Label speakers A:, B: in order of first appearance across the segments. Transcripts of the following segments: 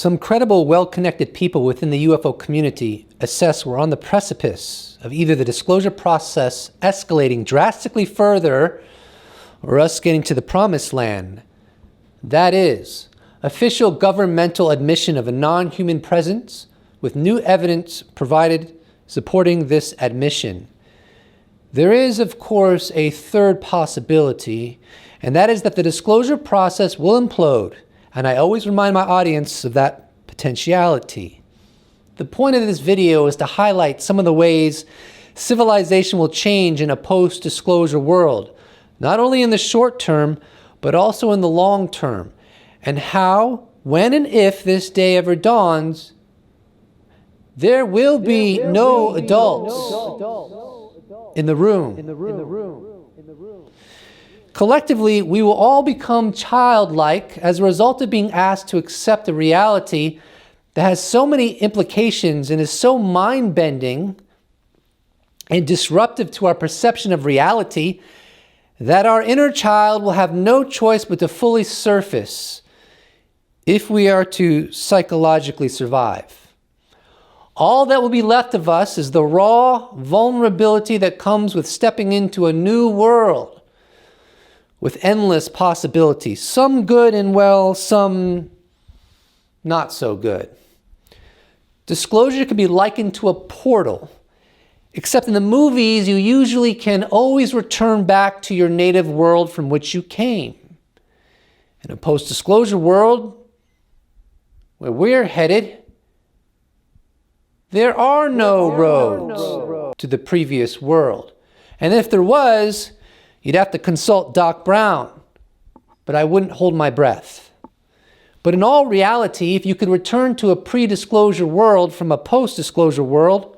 A: Some credible, well-connected people within the UFO community assess we're on the precipice of either the disclosure process escalating drastically further or us getting to the promised land. That is, official governmental admission of a non-human presence with new evidence provided supporting this admission. There is, of course, a third possibility, and that is that the disclosure process will implode, and I always remind my audience of that potentiality. The point of this video is to highlight some of the ways civilization will change in a post-disclosure world, not only in the short term, but also in the long term, and how, when and if this day ever dawns, there will be no adults in the room. Collectively, we will all become childlike as a result of being asked to accept a reality that has so many implications and is so mind-bending and disruptive to our perception of reality that our inner child will have no choice but to fully surface if we are to psychologically survive. All that will be left of us is the raw vulnerability that comes with stepping into a new world with endless possibilities, some good and well, some not so good. Disclosure can be likened to a portal, except in the movies, you usually can always return back to your native world from which you came. In a post-disclosure world, where we're headed, there are no roads to the previous world. And if there was, you'd have to consult Doc Brown, but I wouldn't hold my breath. But in all reality, if you could return to a pre-disclosure world from a post-disclosure world,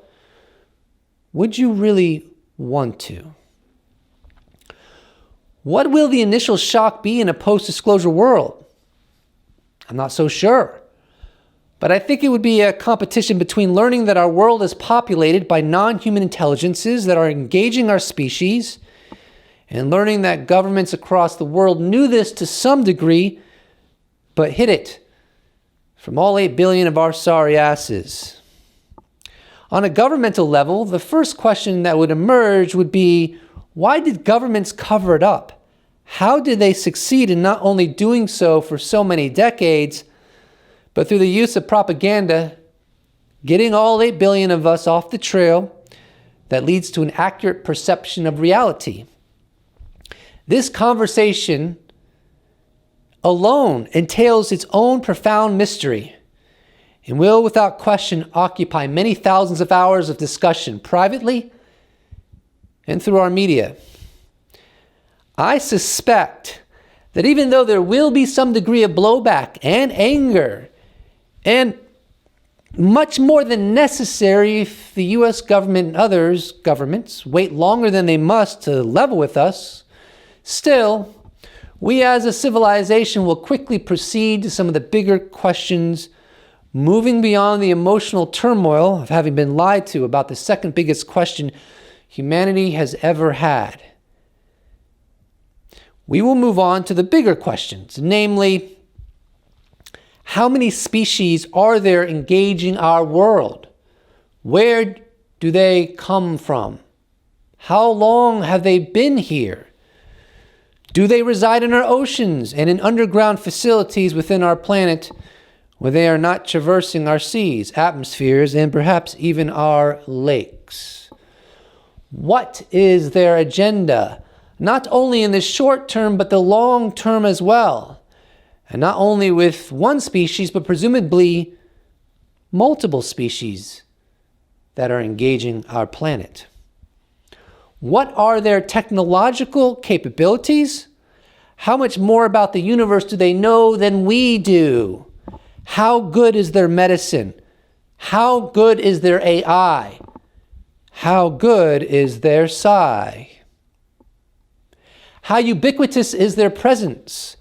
A: would you really want to? What will the initial shock be in a post-disclosure world? I'm not so sure. But I think it would be a competition between learning that our world is populated by non-human intelligences that are engaging our species, and learning that governments across the world knew this to some degree, but hid it from all 8 billion of our sorry asses. On a governmental level, the first question that would emerge would be, why did governments cover it up? How did they succeed in not only doing so for so many decades, but through the use of propaganda, getting all 8 billion of us off the trail that leads to an accurate perception of reality? This conversation alone entails its own profound mystery and will, without question, occupy many thousands of hours of discussion privately and through our media. I suspect that even though there will be some degree of blowback and anger, and much more than necessary if the US government and others governments wait longer than they must to level with us, still, we as a civilization will quickly proceed to some of the bigger questions, moving beyond the emotional turmoil of having been lied to about the second biggest question humanity has ever had. We will move on to the bigger questions, namely, how many species are there engaging our world? Where do they come from? How long have they been here? Do they reside in our oceans and in underground facilities within our planet where they are not traversing our seas, atmospheres, and perhaps even our lakes? What is their agenda? Not only in the short term, but the long term as well. And not only with one species, but presumably multiple species that are engaging our planet. What are their technological capabilities? How much more about the universe do they know than we do? How good is their medicine? How good is their AI? How good is their psi? How ubiquitous is their presence?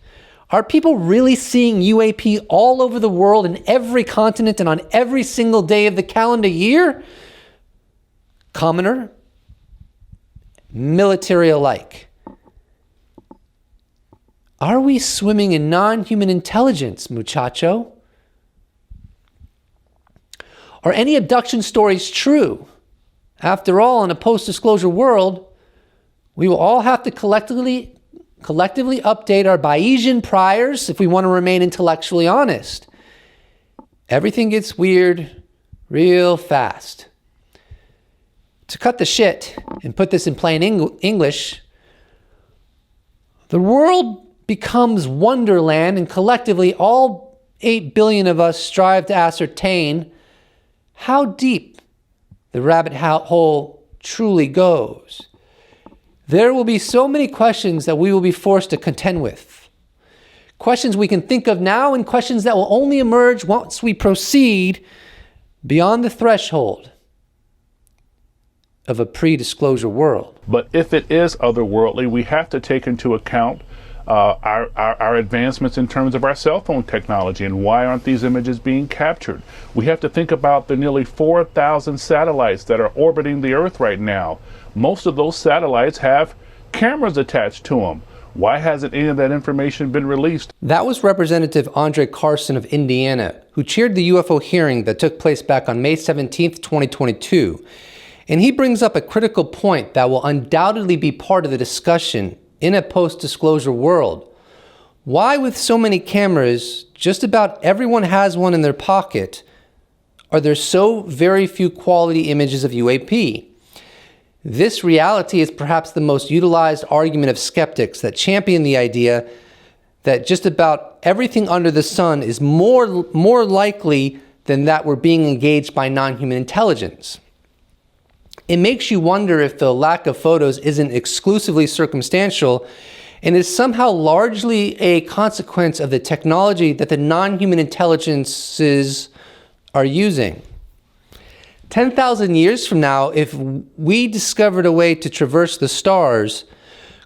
A: Are people really seeing UAP all over the world in every continent and on every single day of the calendar year? Commoner, military alike. Are we swimming in non-human intelligence, muchacho? Are any abduction stories true? After all, in a post-disclosure world, we will all have to collectively update our Bayesian priors if we want to remain intellectually honest. Everything gets weird real fast. To cut the shit and put this in plain English, the world becomes wonderland, and collectively all 8 billion of us strive to ascertain how deep the rabbit hole truly goes. There will be so many questions that we will be forced to contend with. Questions we can think of now, and questions that will only emerge once we proceed beyond the threshold of a pre-disclosure world.
B: But if it is otherworldly, we have to take into account our advancements in terms of our cell phone technology, and why aren't these images being captured? We have to think about the nearly 4,000 satellites that are orbiting the Earth right now. Most of those satellites have cameras attached to them. Why hasn't any of that information been released?
A: That was Representative Andre Carson of Indiana, who chaired the UFO hearing that took place back on May 17th, 2022. And he brings up a critical point that will undoubtedly be part of the discussion in a post-disclosure world. Why, with so many cameras, just about everyone has one in their pocket, are there so very few quality images of UAP? This reality is perhaps the most utilized argument of skeptics that champion the idea that just about everything under the sun is more likely than that we're being engaged by non-human intelligence. It makes you wonder if the lack of photos isn't exclusively circumstantial and is somehow largely a consequence of the technology that the non-human intelligences are using. 10,000 years from now, if we discovered a way to traverse the stars,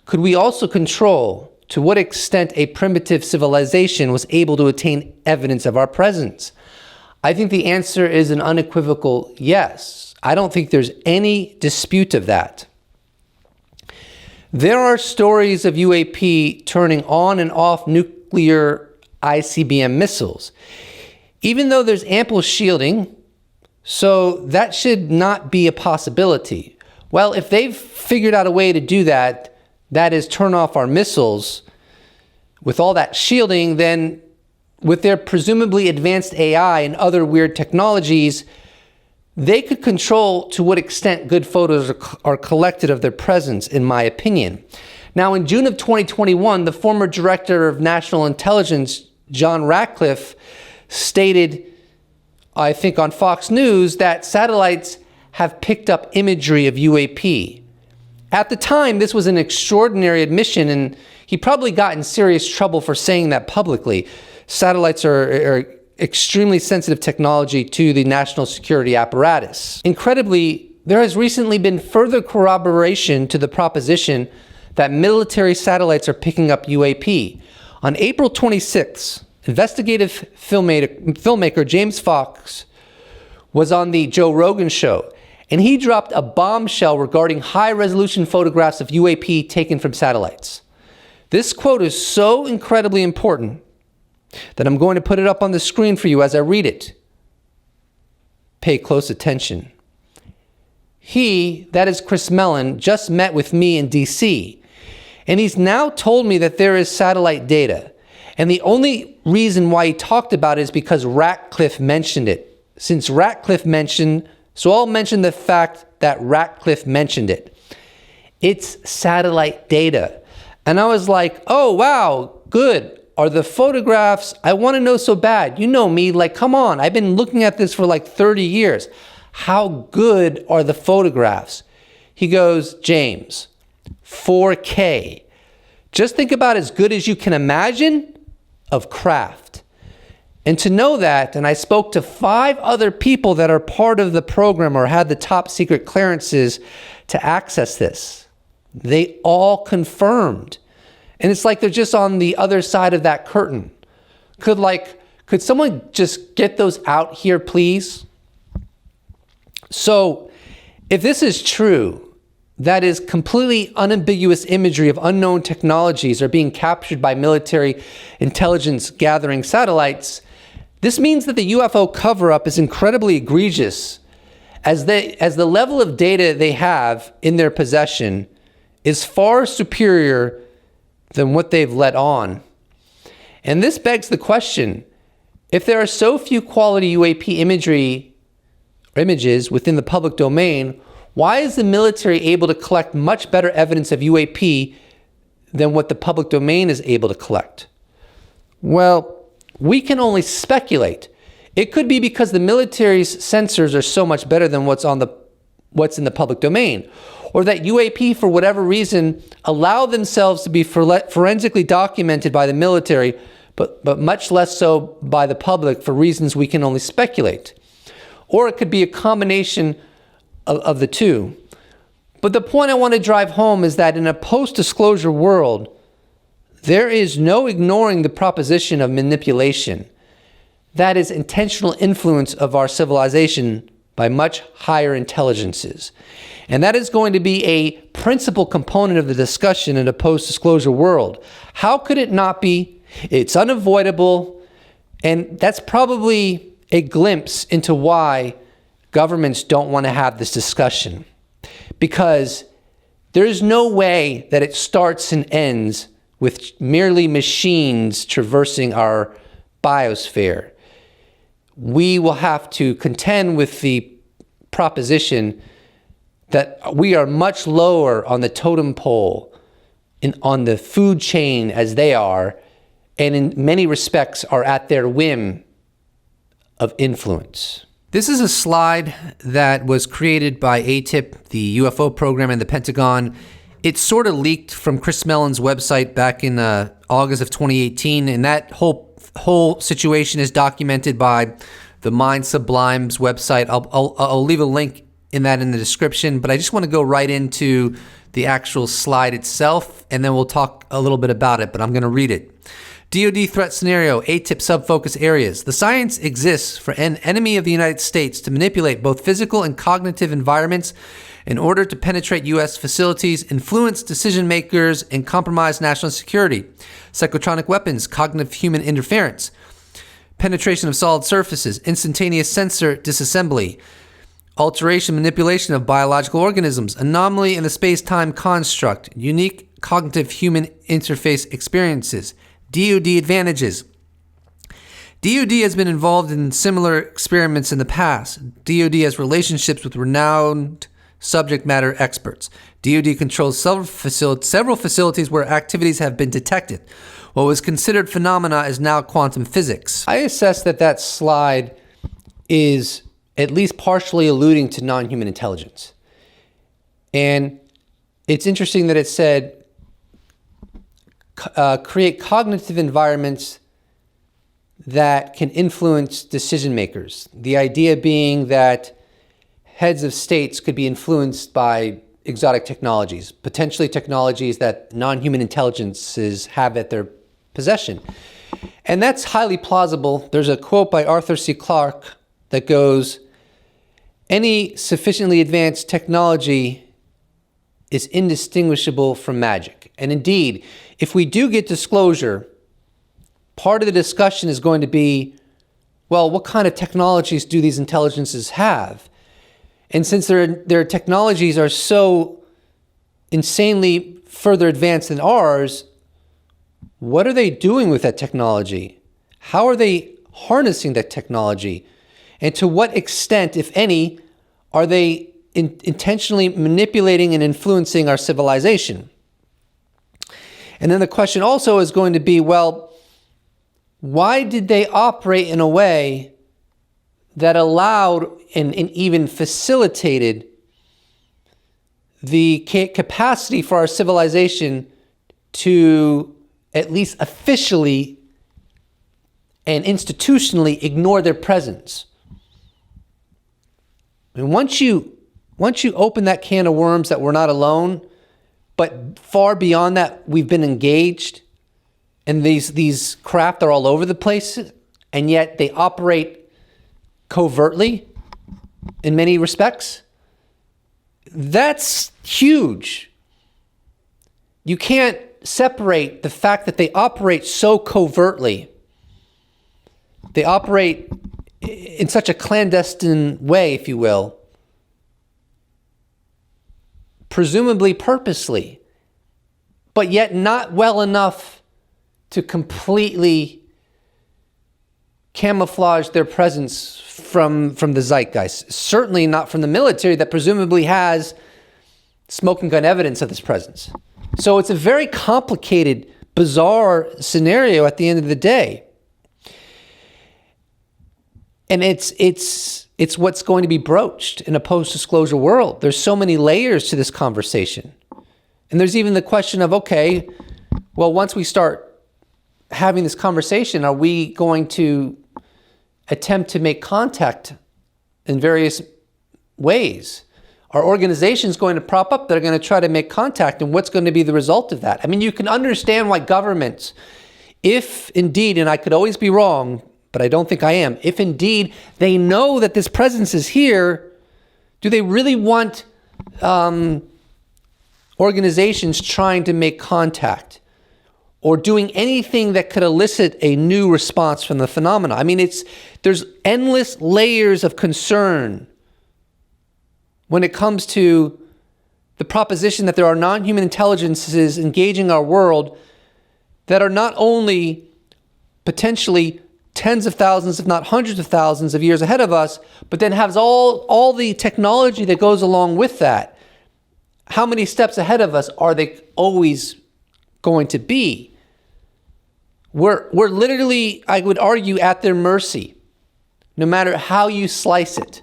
A: could we also control to what extent a primitive civilization was able to attain evidence of our presence? I think the answer is an unequivocal yes. I don't think there's any dispute of that. There are stories of UAP turning on and off nuclear ICBM missiles. Even though there's ample shielding, so that should not be a possibility. Well, if they've figured out a way to do that, that is turn off our missiles with all that shielding, then with their presumably advanced AI and other weird technologies, they could control to what extent good photos are collected of their presence, in my opinion. Now, in June of 2021, the former director of national intelligence, John Ratcliffe, stated, I think on Fox News, that satellites have picked up imagery of UAP. At the time, this was an extraordinary admission, and he probably got in serious trouble for saying that publicly. Satellites are extremely sensitive technology to the national security apparatus. Incredibly, there has recently been further corroboration to the proposition that military satellites are picking up UAP. On April 26th, investigative filmmaker James Fox was on the Joe Rogan show, and he dropped a bombshell regarding high-resolution photographs of UAP taken from satellites. This quote is so incredibly important that I'm going to put it up on the screen for you as I read it. Pay close attention. He, that is Chris Mellon, just met with me in DC, and he's now told me that there is satellite data. And the only reason why he talked about it is because Ratcliffe mentioned it. Since Ratcliffe mentioned, so I'll mention the fact that Ratcliffe mentioned it. It's satellite data. And I was like, oh, wow, good. Are the photographs, I want to know so bad. You know me, like, come on. I've been looking at this for like 30 years. How good are the photographs? He goes, James, 4K. Just think about as good as you can imagine of craft. And to know that, and I spoke to 5 other people that are part of the program or had the top secret clearances to access this. They all confirmed. And it's like they're just on the other side of that curtain. Could someone just get those out here, please? So, if this is true, that is completely unambiguous imagery of unknown technologies are being captured by military intelligence gathering satellites, This means that the UFO cover-up is incredibly egregious, as the level of data they have in their possession is far superior than what they've let on. And this begs the question, if there are so few quality UAP images within the public domain, why is the military able to collect much better evidence of UAP than what the public domain is able to collect? Well, we can only speculate. It could be because the military's sensors are so much better than what's in the public domain, or that UAP, for whatever reason, allow themselves to be forensically documented by the military, but much less so by the public for reasons we can only speculate. Or it could be a combination of the two. But the point I want to drive home is that in a post-disclosure world, there is no ignoring the proposition of manipulation. That is intentional influence of our civilization by much higher intelligences. And that is going to be a principal component of the discussion in a post-disclosure world. How could it not be? It's unavoidable, and that's probably a glimpse into why governments don't want to have this discussion. Because there's no way that it starts and ends with merely machines traversing our biosphere. We will have to contend with the proposition that we are much lower on the totem pole, on the food chain as they are, and in many respects are at their whim of influence. This is a slide that was created by ATIP, the UFO program, and the Pentagon. It sort of leaked from Chris Mellon's website back in August of 2018, and that whole situation is documented by the Mind Sublime's website. I'll leave a link in the description, but I just want to go right into the actual slide itself, and then we'll talk a little bit about it, but I'm going to read it. DoD threat scenario, ATIP subfocus areas. The science exists for an enemy of the United States to manipulate both physical and cognitive environments in order to penetrate U.S. facilities, influence decision makers, and compromise national security. Psychotronic weapons, cognitive human interference, penetration of solid surfaces, instantaneous sensor disassembly, alteration, manipulation of biological organisms, anomaly in the space-time construct, unique cognitive human interface experiences, DoD advantages. DoD has been involved in similar experiments in the past. DoD has relationships with renowned subject matter experts. DoD controls several facilities where activities have been detected. What was considered phenomena is now quantum physics. I assess that slide is at least partially alluding to non-human intelligence. And it's interesting that it said, create cognitive environments that can influence decision makers. The idea being that heads of states could be influenced by exotic technologies, potentially technologies that non-human intelligences have at their possession. And that's highly plausible. There's a quote by Arthur C. Clarke that goes, "Any sufficiently advanced technology is indistinguishable from magic." And indeed, if we do get disclosure, part of the discussion is going to be, well, what kind of technologies do these intelligences have? And since their technologies are so insanely further advanced than ours, what are they doing with that technology? How are they harnessing that technology? And to what extent, if any, are they intentionally manipulating and influencing our civilization? And then the question also is going to be, well, why did they operate in a way that allowed and even facilitated the capacity for our civilization to at least officially and institutionally ignore their presence? And once you open that can of worms that we're not alone, but far beyond that, we've been engaged, and these craft are all over the place, and yet they operate covertly in many respects. That's huge. You can't separate the fact that they operate so covertly They operate in such a clandestine way, if you will, presumably purposely, but yet not well enough to completely camouflage their presence from the zeitgeist. Certainly not from the military that presumably has smoking gun evidence of this presence. So it's a very complicated, bizarre scenario at the end of the day. And it's what's going to be broached in a post-disclosure world. There's so many layers to this conversation. And there's even the question of, okay, well, once we start having this conversation, are we going to attempt to make contact in various ways? Are organizations going to prop up that are going to try to make contact, and what's going to be the result of that? I mean, you can understand why governments, if indeed, and I could always be wrong, but I don't think I am, if indeed they know that this presence is here, do they really want organizations trying to make contact or doing anything that could elicit a new response from the phenomena? I mean, there's endless layers of concern when it comes to the proposition that there are non-human intelligences engaging our world that are not only potentially tens of thousands, if not hundreds of thousands of years ahead of us, but then has all the technology that goes along with that. How many steps ahead of us are they always going to be? We're literally, I would argue, at their mercy, no matter how you slice it.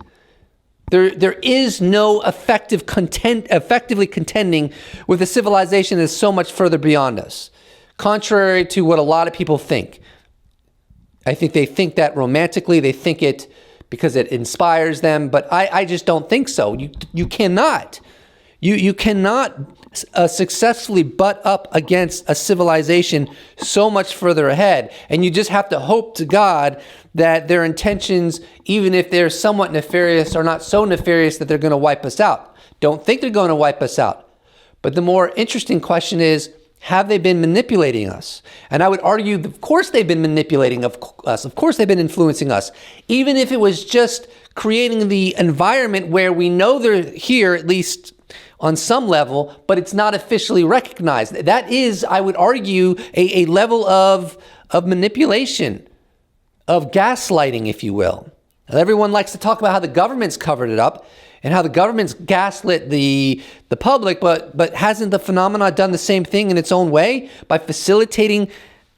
A: There is no effectively contending with a civilization that is so much further beyond us, contrary to what a lot of people think. I think they think that romantically, they think it because it inspires them, but I just don't think so. You cannot successfully butt up against a civilization so much further ahead, and you just have to hope to God that their intentions, even if they're somewhat nefarious, are not so nefarious that they're going to wipe us out. Don't think they're going to wipe us out. But the more interesting question is, have they been manipulating us? And I would argue, of course they've been manipulating us. Of course they've been influencing us. Even if it was just creating the environment where we know they're here, at least on some level, but it's not officially recognized. That is, I would argue, a level of manipulation, of gaslighting, if you will. Now, everyone likes to talk about how the government's covered it up and how the government's gaslit the public, but hasn't the phenomena done the same thing in its own way by facilitating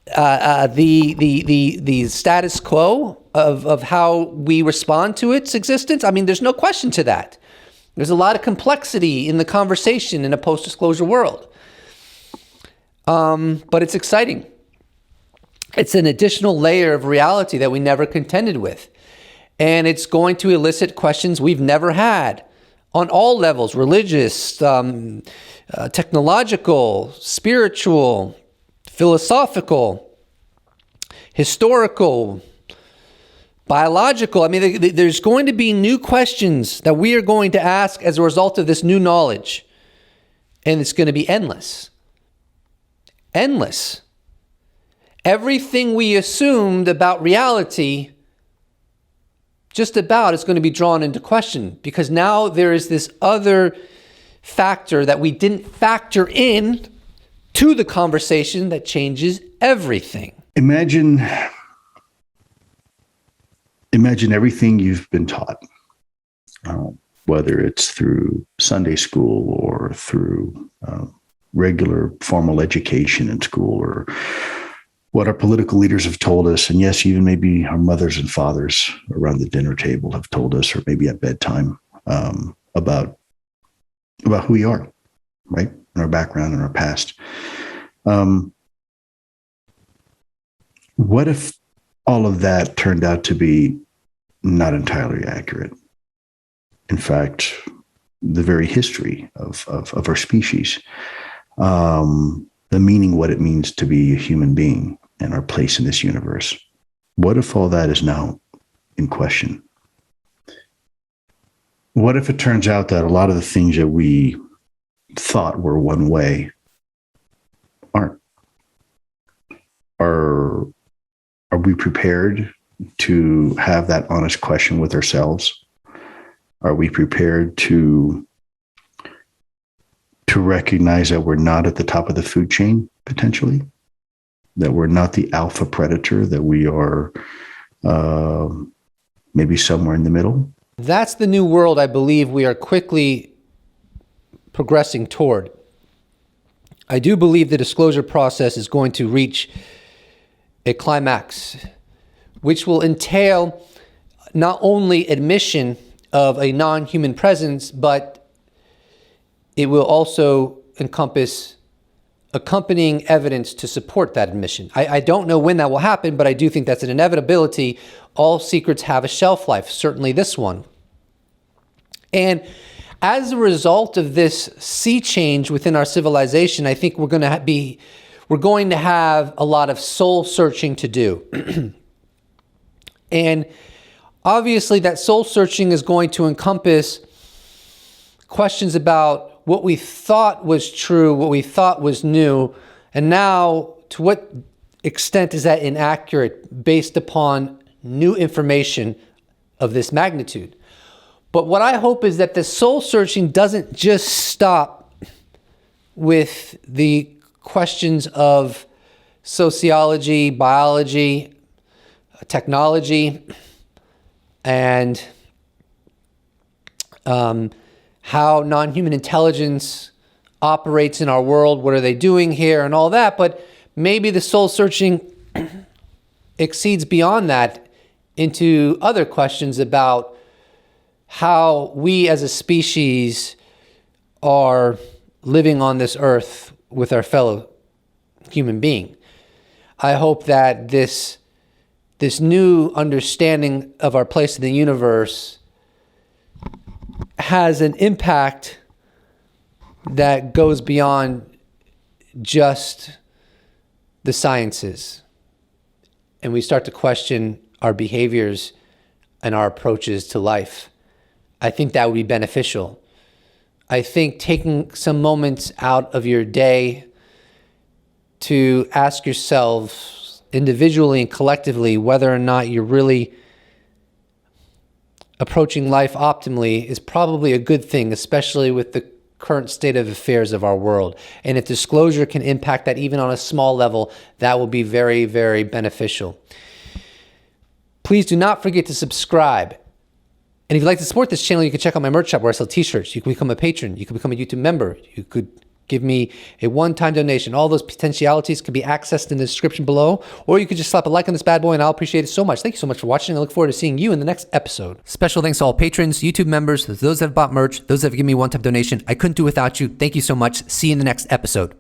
A: the status quo of how we respond to its existence? I mean, there's no question to that. There's a lot of complexity in the conversation in a post-disclosure world. But it's exciting. It's an additional layer of reality that we never contended with. And it's going to elicit questions we've never had on all levels: religious, technological, spiritual, philosophical, historical, biological. I mean, there's going to be new questions that we are going to ask as a result of this new knowledge. And it's going to be endless. Endless. Everything we assumed about reality, just about, is going to be drawn into question, because now there is this other factor that we didn't factor in to the conversation that changes everything.
C: Imagine everything you've been taught, whether it's through Sunday school or through regular formal education in school, or what our political leaders have told us. And yes, even maybe our mothers and fathers around the dinner table have told us, or maybe at bedtime, about who we are, right? And our background and our past. What if all of that turned out to be not entirely accurate? In fact, the very history of our species, the meaning, what it means to be a human being and our place in this universe. What if all that is now in question? What if it turns out that a lot of the things that we thought were one way aren't? Are we prepared to have that honest question with ourselves? Are we prepared to recognize that we're not at the top of the food chain, potentially? That we're not the alpha predator, that we are maybe somewhere in the middle?
A: That's the new world I believe we are quickly progressing toward. I do believe the disclosure process is going to reach a climax, which will entail not only admission of a non-human presence, but it will also encompass accompanying evidence to support that admission. I don't know when that will happen, but I do think that's an inevitability. All secrets have a shelf life, certainly this one. And as a result of this sea change within our civilization, I think we're going to have a lot of soul searching to do. And obviously that soul searching is going to encompass questions about what we thought was true, what we thought was new, and now to what extent is that inaccurate based upon new information of this magnitude. But what I hope is that the soul searching doesn't just stop with the questions of sociology, biology, technology, and how non-human intelligence operates in our world, what are they doing here, and all that. But maybe the soul searching exceeds beyond that into other questions about how we as a species are living on this earth with our fellow human being. I hope that this new understanding of our place in the universe has an impact that goes beyond just the sciences. And we start to question our behaviors and our approaches to life. I think that would be beneficial. I think taking some moments out of your day to ask yourselves individually and collectively whether or not you're really approaching life optimally is probably a good thing, especially with the current state of affairs of our world. And if disclosure can impact that even on a small level, that will be very, very beneficial. Please do not forget to subscribe. And if you'd like to support this channel, you can check out my merch shop where I sell t-shirts. You can become a patron. You can become a YouTube member. You could give me a one-time donation. All those potentialities can be accessed in the description below, or you could just slap a like on this bad boy and I'll appreciate it so much. Thank you so much for watching. I look forward to seeing you in the next episode. Special thanks to all patrons, YouTube members, those that have bought merch, those that have given me a one-time donation. I couldn't do without you. Thank you so much. See you in the next episode.